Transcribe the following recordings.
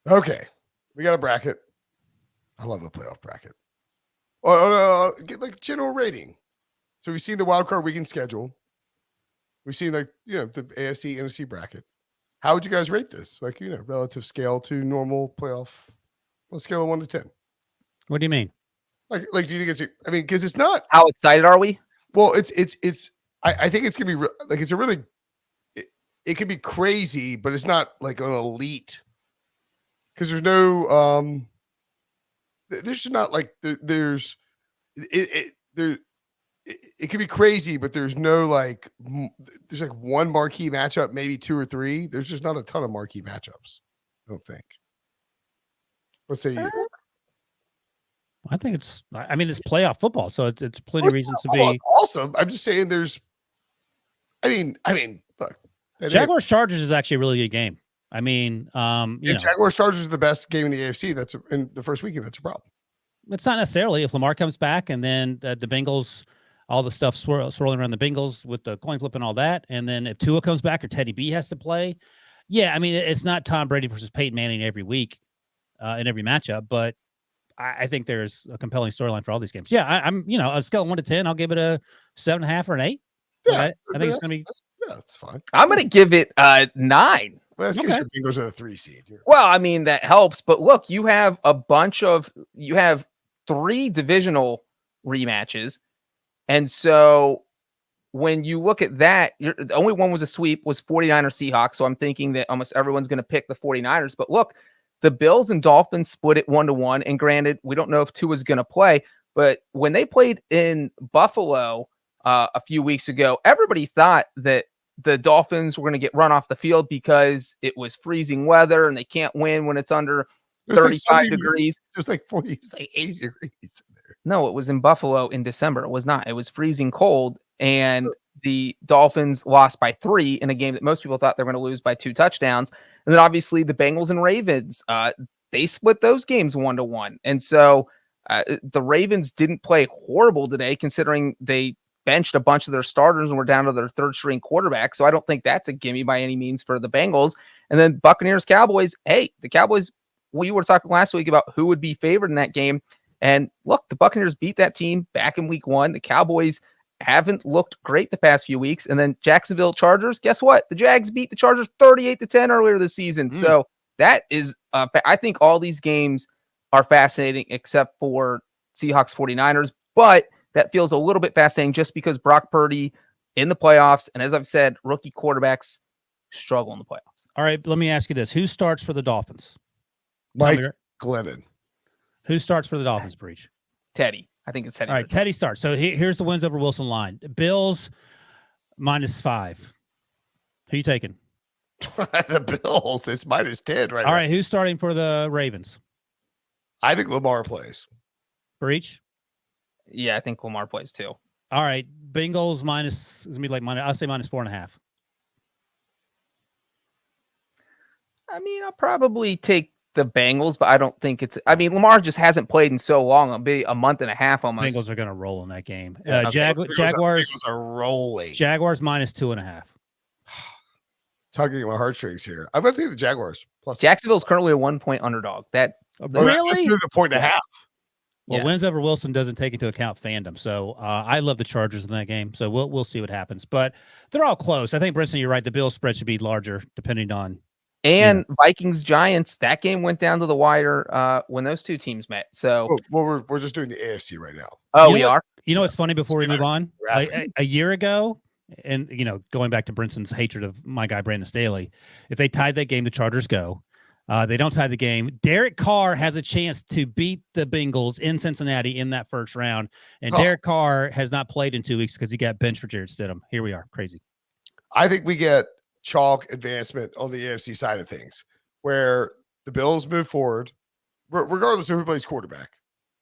Okay, we got a bracket. I love the playoff bracket. Oh, get like general rating. So we've seen the wild card weekend schedule. We've seen the AFC NFC bracket. How would you guys rate this? Like relative scale to normal playoff. On a scale of 1 to 10. What do you mean? Like, do you think it's? I mean, because it's not. How excited are we? Well, it's. I think it's gonna be like it's a really. It can be crazy, but it's not like an elite. Because there's no. There's not like there's. There. It can be crazy, but there's no like. There's like one marquee matchup, maybe 2 or 3. There's just not a ton of marquee matchups. I don't think. Let's say you. I think it's playoff football, so it's plenty of reasons to be awesome. I'm just saying there's, I mean, look. Jaguars Chargers is actually a really good game. I mean, Jaguars Chargers is the best game in the AFC. That's in the first weekend. That's a problem. It's not necessarily if Lamar comes back and then the Bengals, all the stuff swirling around the Bengals with the coin flip and all that. And then if Tua comes back or Teddy B has to play. Yeah. I mean, it's not Tom Brady versus Peyton Manning every week in every matchup, but I think there's a compelling storyline for all these games. Yeah, I'm a scale of 1 to 10, I'll give it a 7.5 or an 8. Yeah, I think it's gonna be. That's fine. I'm gonna give it 9. Well, that's because your Bengals are the 3 seed. Well, I mean that helps, but look, you have 3 divisional rematches, and so when you look at that, the only one was a sweep was 49ers Seahawks. So I'm thinking that almost everyone's going to pick the 49ers. But look, the Bills and Dolphins split it 1-1. And granted, we don't know if Tua's going to play, but when they played in Buffalo a few weeks ago, everybody thought that the Dolphins were going to get run off the field because it was freezing weather and they can't win when it's under 35 degrees. It was like 40, it was like 80 degrees in there. No, it was in Buffalo in December. It was not. It was freezing cold. And the Dolphins lost by 3 in a game that most people thought they were going to lose by 2 touchdowns. And then obviously the Bengals and Ravens, they split those games 1-1. And so the Ravens didn't play horrible today, considering they benched a bunch of their starters and were down to their third string quarterback. So I don't think that's a gimme by any means for the Bengals. And then Buccaneers, Cowboys. Hey, the Cowboys, we were talking last week about who would be favored in that game. And look, the Buccaneers beat that team back in week 1. The Cowboys haven't looked great the past few weeks. And then Jacksonville Chargers, guess what? The Jags beat the Chargers 38-10 earlier this season. So that is, I think all these games are fascinating except for Seahawks 49ers. But that feels a little bit fascinating just because Brock Purdy in the playoffs. And as I've said, rookie quarterbacks struggle in the playoffs. All right, let me ask you this. Who starts for the Dolphins? Mike Glennon. Who starts for the Dolphins, Breech? Teddy. I think it's Teddy. All right, Teddy starts. So here's the wins over Wilson line. Bills -5. Who you taking? The Bills. It's -10 right now. All right, who's starting for the Ravens? I think Lamar plays. Breech? Yeah, I think Lamar plays too. All right, Bengals minus. It's gonna be like minus. I'll say -4.5. I mean, I'll probably take the Bengals, but I don't think it's. I mean, Lamar just hasn't played in so long. It'll be a month and a half almost. Bengals are gonna roll in that game. Okay. Jaguars are rolling. Jaguars -2.5. Tugging at my heartstrings here. I'm going to take the Jaguars. Plus Jacksonville's currently a 1-point underdog. That really? Let's do it 1.5. Well, yes. wins over Wilson doesn't take into account fandom. So I love the Chargers in that game. So we'll see what happens. But they're all close. I think, Brinson, you're right. The Bills spread should be larger depending on. And Vikings Giants, that game went down to the wire when those two teams met. So we're just doing the AFC right now. Oh, we are. You know what's funny before we move on? A year ago, and going back to Brinson's hatred of my guy Brandon Staley, if they tied that game, the Chargers go. They don't tie the game. Derek Carr has a chance to beat the Bengals in Cincinnati in that first round. And Derek Carr has not played in 2 weeks because he got benched for Jarrett Stidham. Here we are. Crazy. I think we get chalk advancement on the AFC side of things, where the Bills move forward, regardless of who plays quarterback.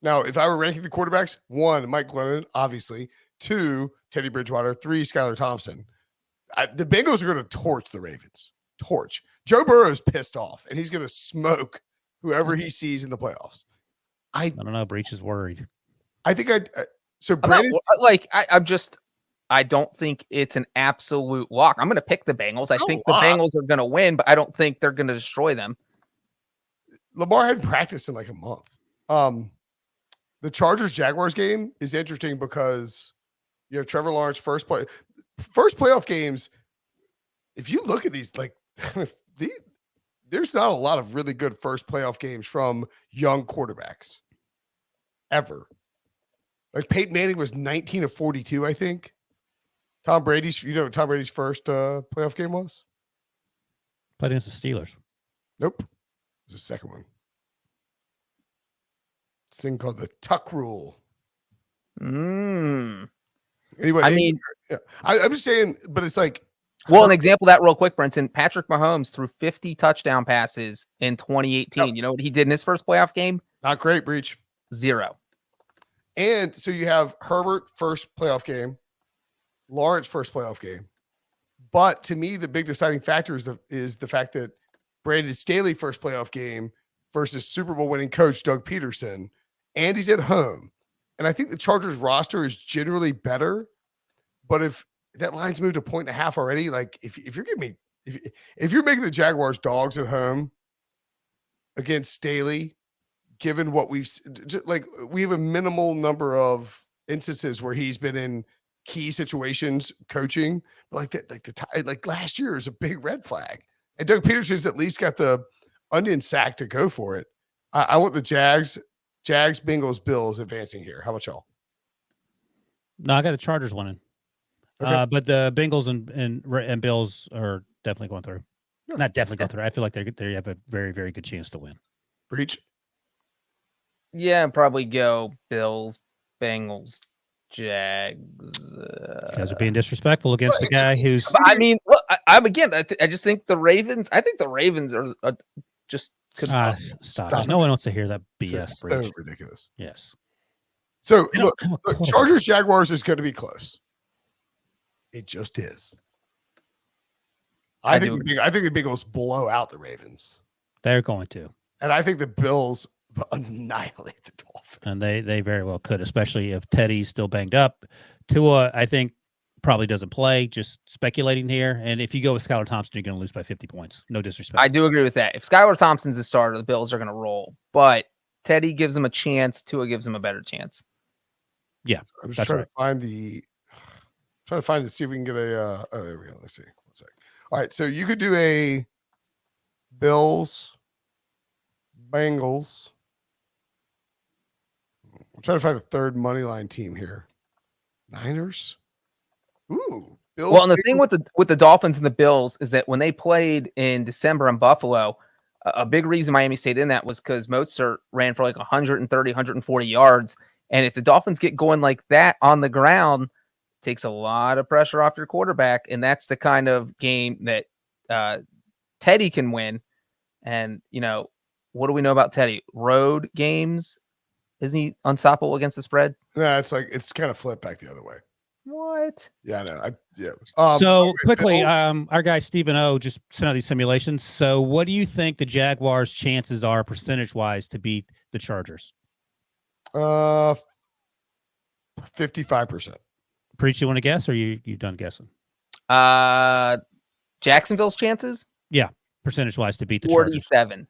Now, if I were ranking the quarterbacks, 1, Mike Glennon, obviously. 2, Teddy Bridgewater. 3, Skylar Thompson. The Bengals are going to torch the Ravens. Torch. Joe Burrow's pissed off, and he's going to smoke whoever he sees in the playoffs. I don't know. Breech is worried. I think Brandon, I don't think it's an absolute lock. I'm going to pick the Bengals. I think the Bengals are going to win, but I don't think they're going to destroy them. Lamar hadn't practiced in like a month. The Chargers Jaguars game is interesting because you have Trevor Lawrence first playoff games. If you look at these, like there's not a lot of really good first playoff games from young quarterbacks ever. Like Peyton Manning was 19 of 42, I think. Tom Brady's, you know what Tom Brady's first playoff game was? Played against the Steelers. Nope. It was the second one. This thing called the Tuck Rule. Anyway, Anyway, I mean, yeah. I'm just saying, but it's like, well, an example of that real quick, Brinson. Patrick Mahomes threw 50 touchdown passes in 2018. Yep. You know what he did in his first playoff game? not great, Breech. 0. And so you have Herbert first playoff game, Lawrence first playoff game. But to me, the big deciding factor is the fact that Brandon Staley first playoff game versus Super Bowl winning coach Doug Peterson, and he's at home. And I think the Chargers roster is generally better. But if that line's moved 1.5 already, like if you're giving me if you're making the Jaguars dogs at home against Staley, given what we have a minimal number of instances where he's been in key situations coaching, but like last year is a big red flag. And Doug Peterson's at least got the onion sack to go for it. I want the Jags, Bengals, Bills advancing here. How about y'all? No, I got the Chargers winning. Okay. But the Bengals and Bills are definitely going through. Yeah. Not definitely going through. I feel like they have a very, very good chance to win. Breech. Yeah, probably go Bills, Bengals, Jags. You guys are being disrespectful against the guy who's. But I mean, look, I just think the Ravens. I think the Ravens are just. Stop it. No one wants to hear that This BS. is so Breech. ridiculous. Yes. So They don't look, have a quarterback. Chargers Jaguars is going to be close. It just is. I think the Bengals blow out the Ravens, They're going to. and I think the Bills annihilate the Dolphins. And they very well could, especially if Teddy's still banged up. Tua, I think, probably doesn't play. Just speculating here. And if you go with Skylar Thompson, you're going to lose by 50 points. No disrespect. I do agree with that. If Skylar Thompson's the starter, the Bills are going to roll. But Teddy gives him a chance. Tua gives him a better chance. Yeah, I'm just that's trying right. to find to see if we can get a. Oh, there we go. Let's see. 1 second. All right, so you could do a Bills, Bengals. I'm trying to find the third money line team here. Niners. Ooh, Bills. Well, and the thing with the Dolphins and the Bills is that when they played in December in Buffalo, a big reason Miami stayed in that was because Mostert ran for like 130, 140 yards. And if the Dolphins get going like that on the ground, it takes a lot of pressure off your quarterback. And that's the kind of game that Teddy can win. And, what do we know about Teddy? Road games. Isn't he unstoppable against the spread? Yeah, it's kind of flipped back the other way. What? Yeah, I know. So okay, quickly, Bills. our guy Stephen O just sent out these simulations. So what do you think the Jaguars' chances are percentage-wise to beat the Chargers? 55%. Preach, you want to guess, or you done guessing? Jacksonville's chances? Yeah, percentage-wise to beat the Chargers. 47.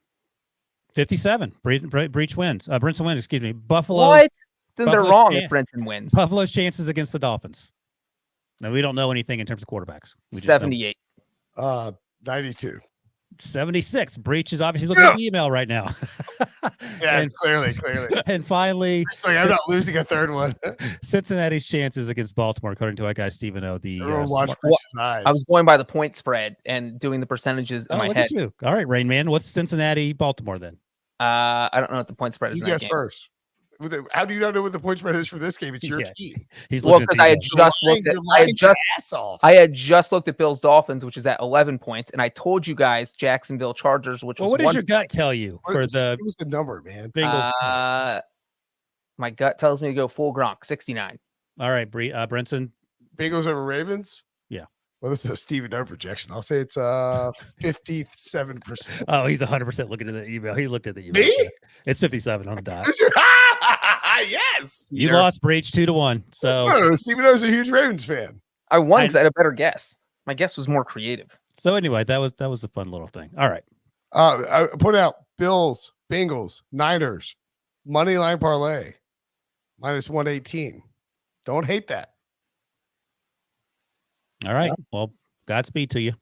57. Breech wins. Brinson wins, excuse me. Buffalo. What? Then they're Buffalo's wrong chan- if Brenton wins. Buffalo's chances against the Dolphins. Now, we don't know anything in terms of quarterbacks. We just know 78. 92. 76. Breech is obviously looking at the email right now. Yeah, and, clearly. and finally, It's like I'm not losing a third one. Cincinnati's chances against Baltimore, according to our guy Stephen O. Everyone watch Well, Breech's eyes. I was going by the point spread and doing the percentages in my look head. at you. All right, Rain Man. What's Cincinnati, Baltimore then? I don't know what the point spread is. You in that guess game. first. How do you not know what the point spread is for this game? It's your Yeah. team. He's Well, looking at because the I had email. just looked at You're lying your ass off. I had just looked at Bills Dolphins, which is at 11 points, and I told you guys Jacksonville Chargers, which Well, was what does 1 your gut tell you for Just the give us the number, man. Bengals? My gut tells me to go full Gronk, 69. All right, Brinson. Bengals over Ravens? Yeah. Well, this is a Stephen O projection. I'll say it's 57%. Oh, he's 100% looking at the email. He looked at the email. Me? It's 57 on the dot. Yes. You lost Breach 2-1. So Oh, Stephen O's a huge Ravens fan. I won because I had a better guess. My guess was more creative. anyway, that was a fun little thing. All right. I point out Bills Bengals, Niners, money line parlay, -118. Don't hate that. All right. Well, Godspeed to you.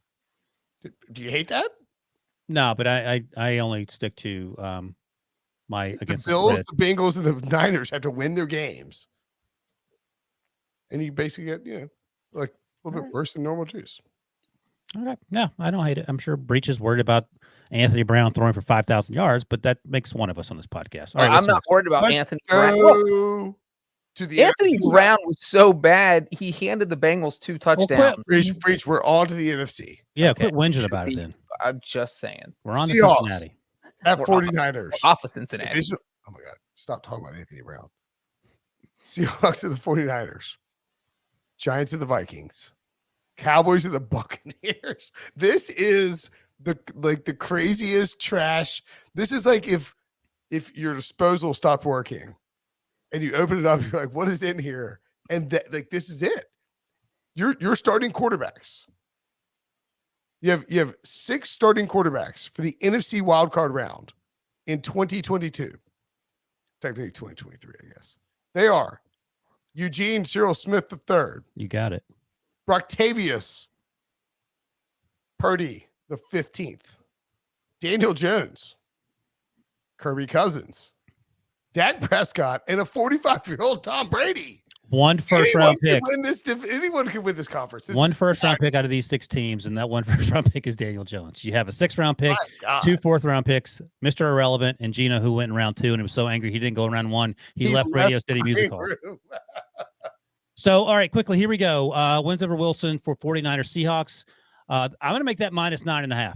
Do you hate that? No, but I only stick to my The against the Bills, spread. the Bengals, and the Niners have to win their games. And you basically get, like a little bit worse than normal juice. All right. No, I don't hate it. I'm sure Breech is worried about Anthony Brown throwing for 5,000 yards, but that makes one of us on this podcast. All right, I'm not worried about Let's Anthony Brown. Look, Go to the Anthony NFC. Brown was so bad, he handed the Bengals 2 touchdowns. Breach, we're on to the NFC. Yeah, Okay. quit whinging Should about it be- then. I'm just saying. We're on to Seahawks. Cincinnati. At We're 49ers. Off of Cincinnati. Divisional- Oh my God. Stop talking about Anthony Brown. Seahawks and the 49ers. Giants and the Vikings. Cowboys and the Buccaneers. This is the craziest trash. This is like if your disposal stopped working and you open it up, you're like, what is in here? And this is it. You're starting quarterbacks. You have 6 starting quarterbacks for the NFC wildcard round in 2022. Technically 2023, I guess. They are Eugene Cyril Smith III, You got it. Broctavius Purdy the 15th, Daniel Jones, Kirby Cousins, Dak Prescott, and a 45-year-old Tom Brady. One first-round pick. Anyone can win this conference. One first-round pick out of these 6 teams, and that one first-round pick is Daniel Jones. You have a 6th-round pick, 2 4th-round picks, Mr. Irrelevant, and Gino, who went in round 2, and he was so angry he didn't go in round 1. He left Radio City Music Hall. So, all right, quickly, here we go. Wins over Wilson for 49ers Seahawks. I'm going to make that -9.5.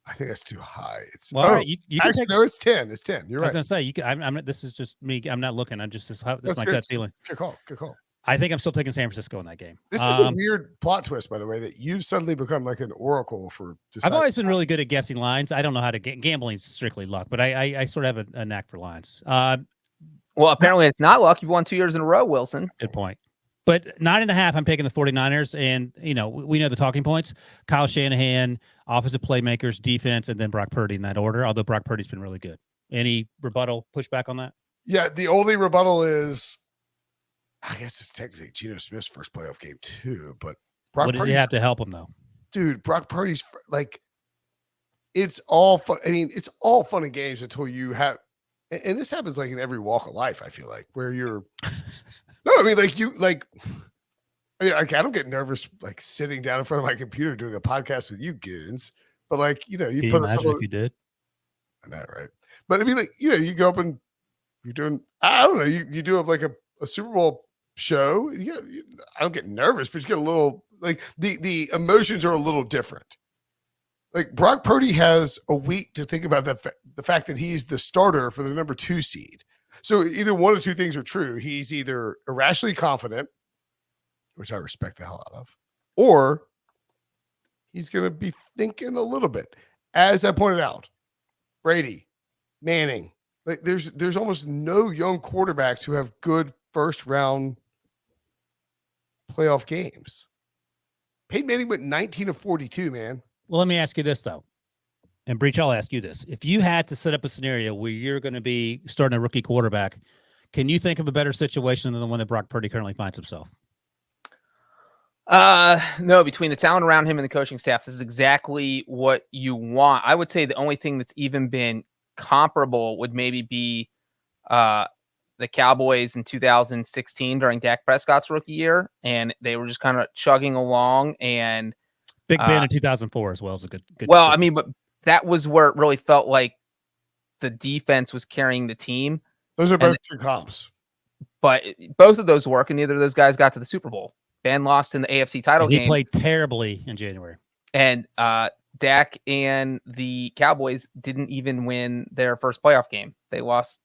I think that's too high. It's Well, all right, you can actually, take, no, it's 10. It's 10. You're I was right. going to say, you can, I'm not, this is just me. I'm not looking. I'm just, this is my good. gut feeling. It's a good call. It's a good call. I think I'm still taking San Francisco in that game. This is a weird plot twist, by the way, that you've suddenly become like an oracle for. I've deciding- always been really good at guessing lines. I don't know how to gambling's strictly luck, but I sort of have a knack for lines. Well, apparently it's not luck. You've won 2 years in a row, Wilson. Good point. But 9.5, I'm taking the 49ers. And, we know the talking points. Kyle Shanahan, offensive playmakers, defense, and then Brock Purdy in that order, although Brock Purdy's been really good. Any rebuttal, pushback on that? Yeah, the only rebuttal is, I guess it's technically Geno Smith's first playoff game too, but Brock What does he Purdy's- have to help him, though? Dude, Brock Purdy's like, it's all fun. I mean, it's all fun and games until you have, and this happens like in every walk of life, I feel like, where you're, no, I mean, I don't get nervous like sitting down in front of my computer doing a podcast with you goons, but like, you Can you put us imagine if you did? I know, right? But I mean, like, you go up and you're doing, I don't know, you do like a Super Bowl show. I don't get nervous, but you get a little, like, the emotions are a little different. Like, Brock Purdy has a week to think about the fact that he's the starter for the number 2 seed. So either one or two things are true. He's either irrationally confident, which I respect the hell out of, or he's going to be thinking a little bit. As I pointed out, Brady, Manning, like there's almost no young quarterbacks who have good first round playoff games. Peyton Manning went 19-42, man. Well, let me ask you this, though. And Breech, I'll ask you this. If you had to set up a scenario where you're going to be starting a rookie quarterback, can you think of a better situation than the one that Brock Purdy currently finds himself? No, between the talent around him and the coaching staff, this is exactly what you want. I would say the only thing that's even been comparable would maybe be the Cowboys in 2016 during Dak Prescott's rookie year, and they were just kind of chugging along. And Big Ben in 2004 as well is a good. Well, I mean, but that was where it really felt like the defense was carrying the team. Those are both two comps. But both of those work, and neither of those guys got to the Super Bowl. Ben lost in the AFC title game. He played terribly in January. And Dak and the Cowboys didn't even win their first playoff game. They lost.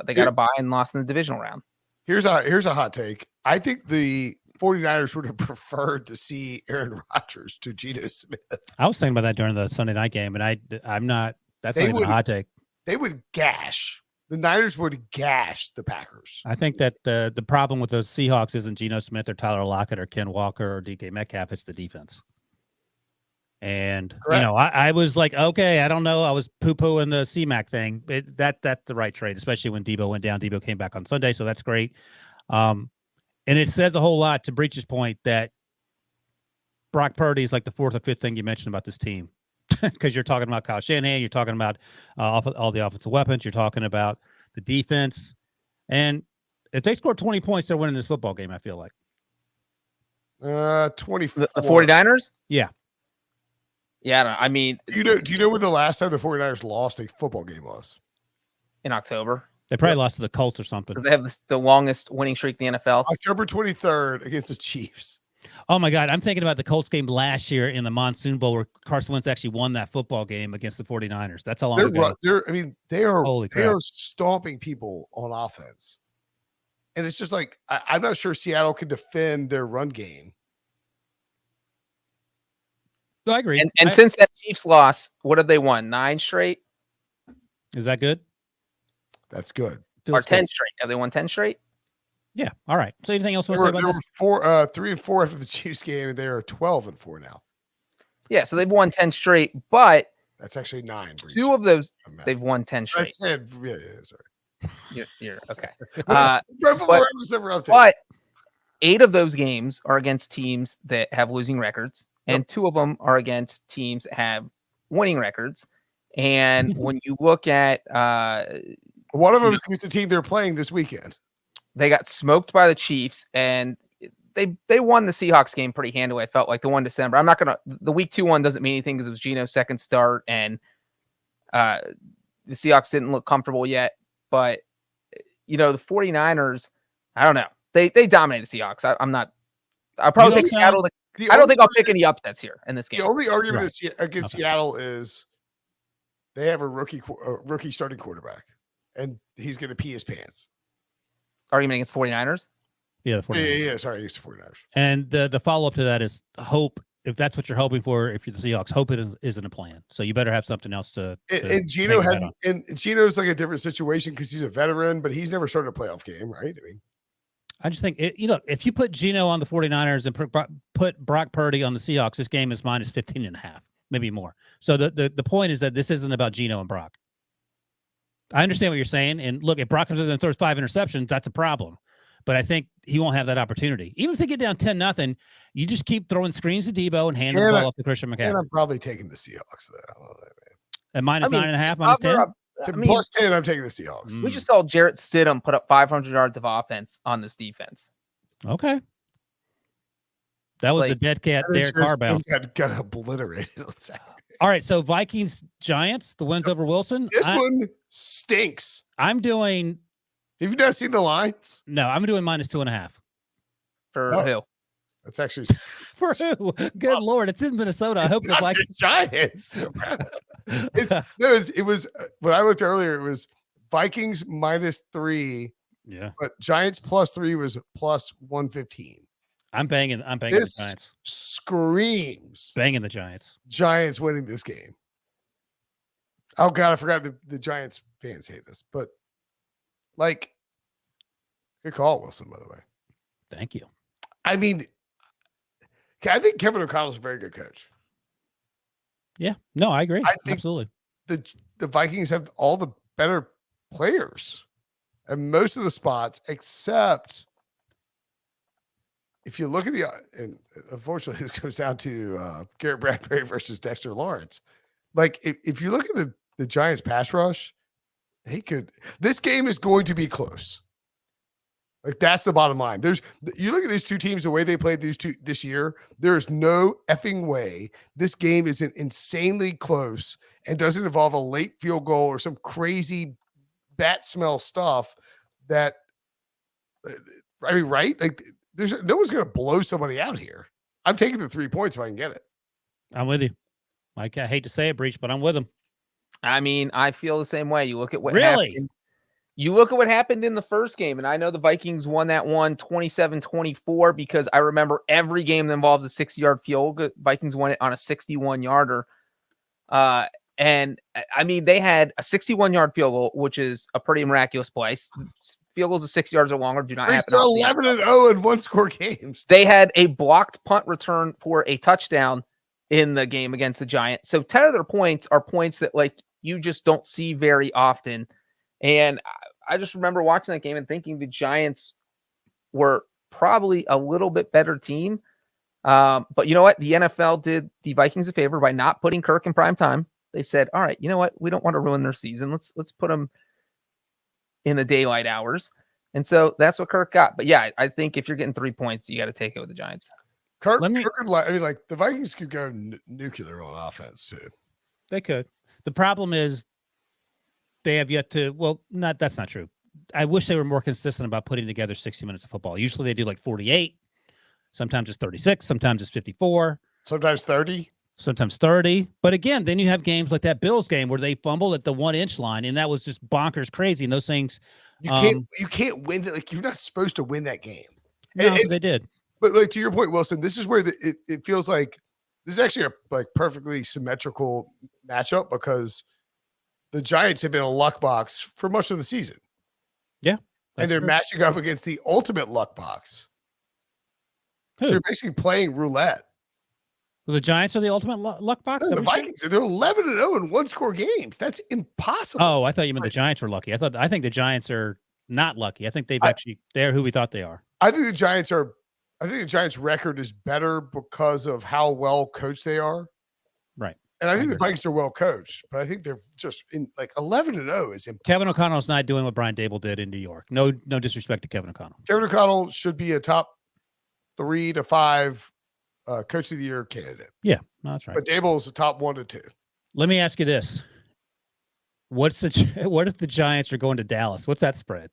They got a bye and lost in the divisional round. Here's a hot take. I think the 49ers would have preferred to see Aaron Rodgers to Geno Smith. I was thinking about that during the Sunday night game, and I'm not. That's not even a hot take. They would gash. The Niners would gash the Packers. I think that the problem with those Seahawks isn't Geno Smith or Tyler Lockett or Ken Walker or DK Metcalf. It's the defense. And Correct. I was like, okay, I don't know. I was poo-pooing the CMAC thing. That's the right trade, especially when Debo went down. Debo came back on Sunday, so that's great. And it says a whole lot to Breech's point that Brock Purdy is like the fourth or fifth thing you mentioned about this team, because you're talking about Kyle Shanahan, you're talking about all the offensive weapons, you're talking about the defense, and if they score 20 points, they're winning this football game. I feel like 24. The 49ers? Yeah. Yeah, I don't know. I mean, Do you know when the last time the 49ers lost a football game was? in October, they probably lost to the Colts or something. because they have the longest winning streak in the NFL. October 23rd against the Chiefs. Oh my God, I'm thinking about the Colts game last year in the Monsoon Bowl where Carson Wentz actually won that football game against the 49ers. That's how long ago. They are Holy they crap. are stomping people on offense. And it's just like I'm not sure Seattle can defend their run game. So I agree. And since that Chiefs loss, what have they won? 9 straight Is that good? That's good. or Feels 10 good. straight? Have they won 10 straight? Yeah. All right. So anything else you They want to say were, about they this? were 3-4 after the Chiefs game, and they are 12-4 now. Yeah, so they've won 10 straight, but That's actually 9. Breech. 2 of those I'm they've won 10 I straight. said, yeah, sorry. You're okay. Right before but- ever updates. But 8 of those games are against teams that have losing records, and 2 of them are against teams that have winning records. And when you look at, one of them is against the team they're playing this weekend. they got smoked by the Chiefs, and they won the Seahawks game pretty handily. I felt like the 1 December. I'm not gonna. The week 2 one doesn't mean anything because it was Geno's second start, and the Seahawks didn't look comfortable yet. But the 49ers, I don't know. They dominated the Seahawks. I'll probably pick Seattle. I don't think I'll pick any upsets here in this game. The only argument Right. against Okay. Seattle is they have a rookie starting quarterback, and he's going to pee his pants. Argument against 49ers. Yeah, the 49ers. Yeah. Sorry, against the 49ers. And the follow-up to that is hope. If that's what you're hoping for, if you're the Seahawks, hope it isn't a plan. So you better have something else to And Geno make a bet on. and Geno's like a different situation because he's a veteran, but he's never started a playoff game, right? I mean, I just think, if you put Geno on the 49ers and put Brock Purdy on the Seahawks, this game is minus 15.5, maybe more. So the point is that this isn't about Geno and Brock. I understand what you're saying. And look, if Brock comes in and throws 5 interceptions, that's a problem. But I think he won't have that opportunity. Even if they get down 10-0, you just keep throwing screens to Debo and handing the ball up to Christian and McCaffrey. I'm probably taking the Seahawks though. I don't know, man. At minus I mean, 9.5, minus 10. Plus 10, I'm taking the Seahawks. We just saw Jarrett Stidham put up 500 yards of offense on this defense. Okay. That was Like, a dead cat And then Derek Jared Carr bounce. Stidham got obliterated on Saturday. All right, so Vikings Giants, the wins over Wilson. This one stinks. I'm doing Have you not seen the lines? I'm doing minus 2.5. For Oh. who? That's actually For who? Good Lord, it's in Minnesota. I hope the not Vikings. the Giants. It was when I looked earlier. It was Vikings -3, Yeah, but Giants +3 was plus 115. I'm banging the This Giants. screams Banging the Giants. Giants winning this game. Oh God, I forgot the Giants fans hate us, but like, good call, Wilson. By the way, Thank you. I mean, I think Kevin O'Connell's a very good coach. Yeah, no, I agree. I think- Absolutely. The Vikings have all the better players and most of the spots, except if you look at and unfortunately this goes down to Garrett Bradbury versus Dexter Lawrence. Like if you look at the Giants pass rush, this game is going to be close. Like that's the bottom line. You look at these two teams, the way they played this year, there is no effing way this game isn't insanely close and doesn't involve a late field goal or some crazy bat smell stuff that, I mean, right? Like no one's going to blow somebody out here. I'm taking the 3 points if I can get it. I'm with you. Mike, I hate to say it, Breech, but I'm with him. I mean, I feel the same way. You look at what Really? happened. You look at what happened in the first game, and I know the Vikings won that one 27-24 because I remember every game that involves a 60-yard field goal. Vikings won it on a 61-yarder. And I mean, they had a 61-yard field goal, which is a pretty miraculous place. Field goals of 6 yards or longer do not happen. They're 11-0 in one-score games. They had a blocked punt return for a touchdown in the game against the Giants. So 10 of their points are points that like you just don't see very often. And I just remember watching that game and thinking the Giants were probably a little bit better team. But you know what? The NFL did the Vikings a favor by not putting Kirk in prime time. They said, all right, you know what? We don't want to ruin their season. Let's put them in the daylight hours. And so that's what Kirk got. But yeah, I think if you're getting 3 points, you got to take it with the Giants. Kirk I mean, like the Vikings could go nuclear on offense too. They could. The problem is they have yet to. Well, that's not true. I wish they were more consistent about putting together 60 minutes of football. Usually they do like 48. Sometimes it's 36. Sometimes it's 54. Sometimes 30. Sometimes 30. But again, then you have games like that Bills game where they fumbled at the 1-inch line, and that was just bonkers crazy. And those things, you can't win that. Like you're not supposed to win that game. No, they did. But like to your point, Wilson, this is where it feels like this is actually a like perfectly symmetrical matchup because the Giants have been a luck box for much of the season. Yeah, and they're matching up against the ultimate luck box. Who? So you're basically playing roulette. Well, the Giants are the ultimate luck box? No, the Vikings, they're 11-0 in one-score games. That's impossible. Oh, I thought you meant the Giants were lucky. I think the Giants are not lucky. I think they're who we thought they are. I think the Giants' record is better because of how well coached they are. Right. And I think the Vikings are well coached, but I think they're just in like 11-0 is impossible. Kevin O'Connell's not doing what Brian Dable did in New York. No disrespect to Kevin O'Connell. Kevin O'Connell should be a top 3 to 5 coach of the year candidate. Yeah, no, that's right. But Dable is the top 1 to 2. Let me ask you this. What if the Giants are going to Dallas? What's that spread?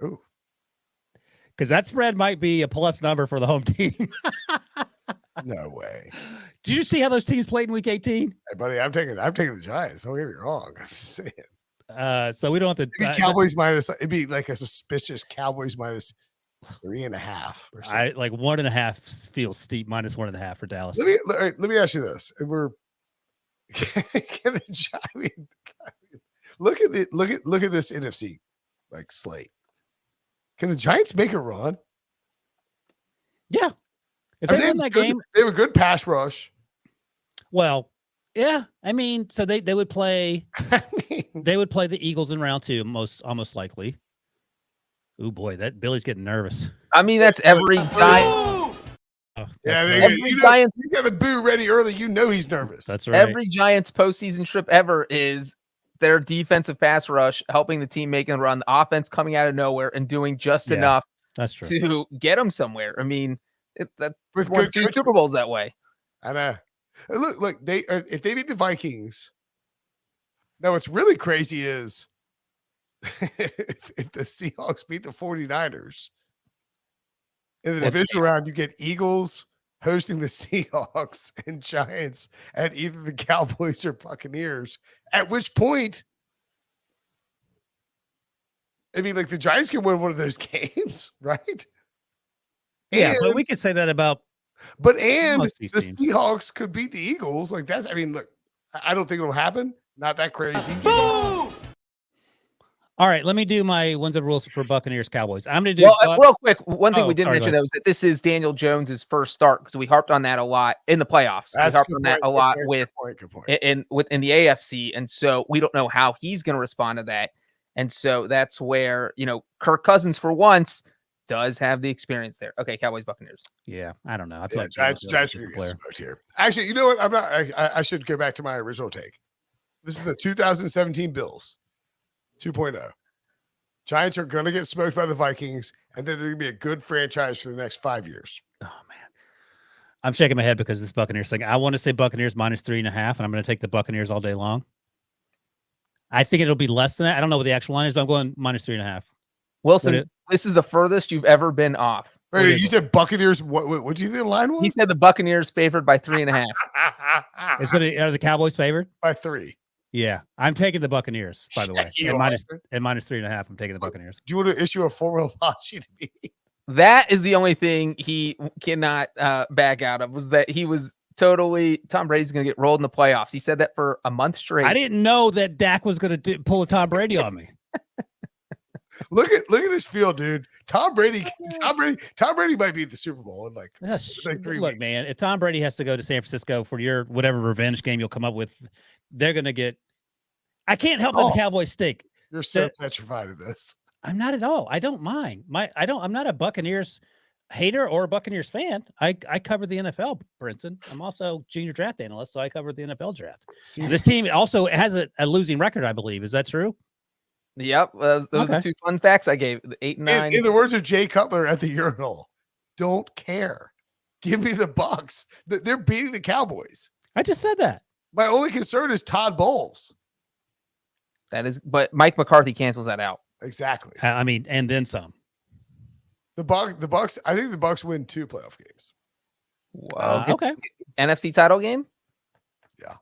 Ooh. Because that spread might be a plus number for the home team. No way. Did you see how those teams played in week 18? Hey, buddy, I'm taking the Giants. Don't get me wrong. I'm just saying. So we don't have to. It'd be Cowboys minus. It'd be like a suspicious Cowboys minus 3.5. Or something. I like 1.5 feels steep. Minus 1.5 for Dallas. Let me ask you this. And look at this NFC like slate. Can the Giants make a run? Yeah. If they win that game, they have a good pass rush. Well, yeah. I mean, so they would play. They would play the Eagles in round 2, almost likely. Oh boy, that Billy's getting nervous. I mean, that's every Giant. You got the boo ready early. You know he's nervous. That's right. Every Giants postseason trip ever is their defensive pass rush helping the team making a run, the offense coming out of nowhere and doing just enough. That's true. To get them somewhere. I mean, that with won 2 Super Bowls that way. I know. Look, if they beat the Vikings. Now, what's really crazy is if the Seahawks beat the 49ers in the divisional round, you get Eagles hosting the Seahawks and Giants at either the Cowboys or Buccaneers. At which point, I mean, like the Giants can win one of those games, right? Yeah, but we could say that about. But the Seahawks could beat the Eagles. Like that's. I mean, look, I don't think it'll happen. Not that crazy. Boom! All right, let me do my ones and rules for Buccaneers Cowboys. I'm going to do real quick. One thing we didn't mention though is that this is Daniel Jones's first start because we harped on that a lot in the playoffs. We harped on that a lot with in the AFC, and so we don't know how he's going to respond to that. And so that's where Kirk Cousins for once does have the experience there. Okay, Cowboys Buccaneers. Yeah, I don't know. I feel like Giants here. Actually, you know what? I'm not. I should go back to my original take. This is the 2017 Bills. 2.0. Giants are going to get smoked by the Vikings, and then they're going to be a good franchise for the next 5 years. Oh, man. I'm shaking my head because this Buccaneers thing. I want to say Buccaneers minus 3.5, and I'm going to take the Buccaneers all day long. I think it'll be less than that. I don't know what the actual line is, but I'm going minus 3.5. Wilson, this is the furthest you've ever been off. Wait, you said Buccaneers. What do you think the line was? He said the Buccaneers favored by 3.5. Are the Cowboys favored? By 3. Yeah, I'm taking the Buccaneers, by the way. At minus 3.5, I'm taking the Buccaneers. Do you want to issue a formal apology to me? That is the only thing he cannot back out of, was that he was totally Tom Brady's going to get rolled in the playoffs. He said that for a month straight. I didn't know that Dak was going to pull a Tom Brady on me. Look at this field, dude. Tom Brady might be at the Super Bowl in like 3 Look, weeks. man, if Tom Brady has to go to San Francisco for your whatever revenge game you'll come up with, they're gonna get. I can't help that the Cowboys stink. You're so petrified of this. I'm not at all. I don't mind. I'm not a Buccaneers hater or a Buccaneers fan. I cover the NFL, Brinson. I'm also junior draft analyst, so I cover the NFL draft. This team also has a losing record, I believe. Is that true? Yep. Those are the 2 fun facts I gave. 8 and 9. In the words of Jay Cutler at the urinal, don't care. Give me the Bucs. They're beating the Cowboys. I just said that. My only concern is Todd Bowles. But Mike McCarthy cancels that out. Exactly. I mean, and then some. The Bucs. I think the Bucs win 2 playoff games. Wow. Okay. NFC title game. Yeah.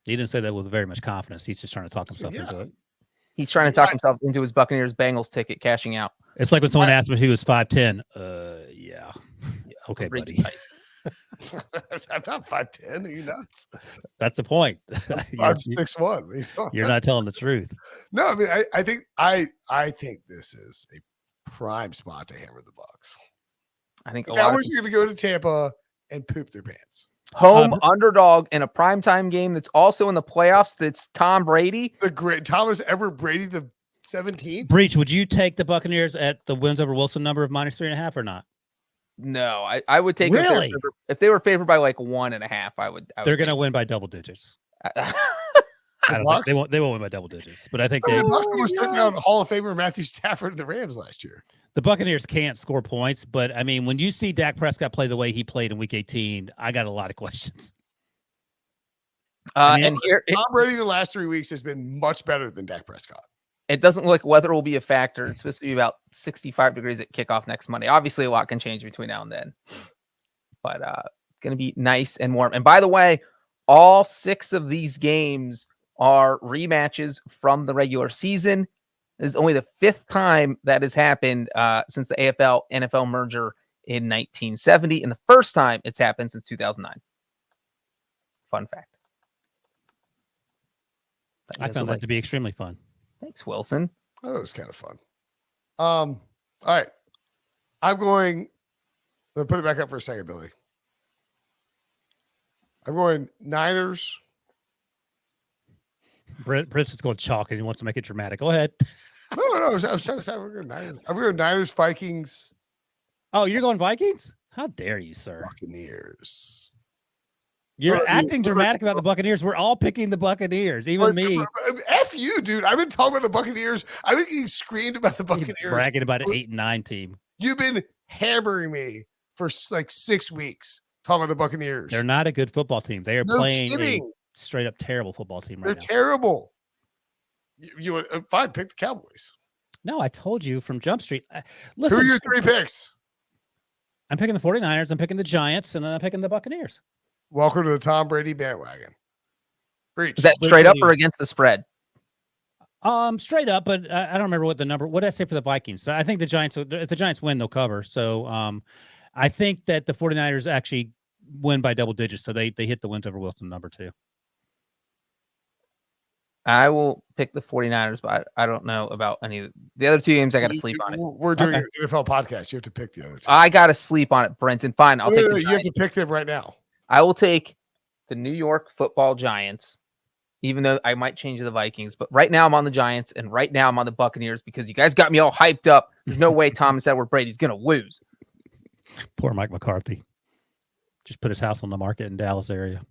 He didn't say that with very much confidence. He's just trying to talk himself into it. He's trying to talk himself into his Buccaneers Bengals ticket cashing out. It's like when someone asked me who was 5'10". Yeah. Okay, buddy. I'm not 5'10". Are you nuts? That's the point. 5'6". You're not telling the truth. No, I mean, I think this is a prime spot to hammer the Bucs. I think the Cowboys are going to go to Tampa and poop their pants. Home underdog in a primetime game that's also in the playoffs. That's Tom Brady. The great Thomas Everett Brady, the 17th. Breech, would you take the Buccaneers at the wins over Wilson number of -3.5 or not? No, I would take really if they were favored by like 1.5. I would. They're going to win by double digits. I don't think they won't win by double digits, but I think the Bucs were sitting down Hall of Famer Matthew Stafford and the Rams last year. The Buccaneers can't score points, but I mean, when you see Dak Prescott play the way he played in Week 18, I got a lot of questions. Tom Brady the last 3 weeks has been much better than Dak Prescott. It doesn't look like weather will be a factor. It's supposed to be about 65 degrees at kickoff next Monday. Obviously, a lot can change between now and then, but going to be nice and warm. And by the way, all 6 of these games are rematches from the regular season. This is only the 5th time that has happened since the AFL-NFL merger in 1970, and the first time it's happened since 2009. Fun fact. I found that to be extremely fun. Thanks, Wilson. Oh, that was kind of fun. All right. I'm going to put it back up for a second, Billy. I'm going Niners. Britt's going chalk and he wants to make it dramatic. Go ahead. No. I was trying to say we're going Niners. I'm going Niners, Vikings. Oh, you're going Vikings? How dare you, sir? Buccaneers. You're acting dramatic about the Buccaneers. We're all picking the Buccaneers, even me. F you, dude. I've been talking about the Buccaneers. I've been getting screamed about the Buccaneers. You're bragging about an 8-9 team. You've been hammering me for like 6 weeks talking about the Buccaneers. They're not a good football team. They are playing kidding. A straight up terrible football team right now. They're terrible. You fine, pick the Cowboys. No, I told you from Jump Street. Listen, who are your 3 picks? I'm picking the 49ers. I'm picking the Giants, and then I'm picking the Buccaneers. Welcome to the Tom Brady bandwagon. Breech. Is that straight up or against the spread? Straight up, but I don't remember what the number. What did I say for the Vikings? So I think the Giants. If the Giants win, they'll cover. So I think that the 49ers actually win by double digits. So they hit the wins over Wilson number 2. I will pick the 49ers, but I don't know about any of the other 2 games. I got to sleep on it. We're doing an NFL podcast. You have to pick the other 2. I got to sleep on it, Brinson. Fine. I'll take the You have to pick them right now. I will take the New York Football Giants, even though I might change to the Vikings. But right now I'm on the Giants, and right now I'm on the Buccaneers because you guys got me all hyped up. There's no way Thomas Edward Brady's going to lose. Poor Mike McCarthy. Just put his house on the market in Dallas area.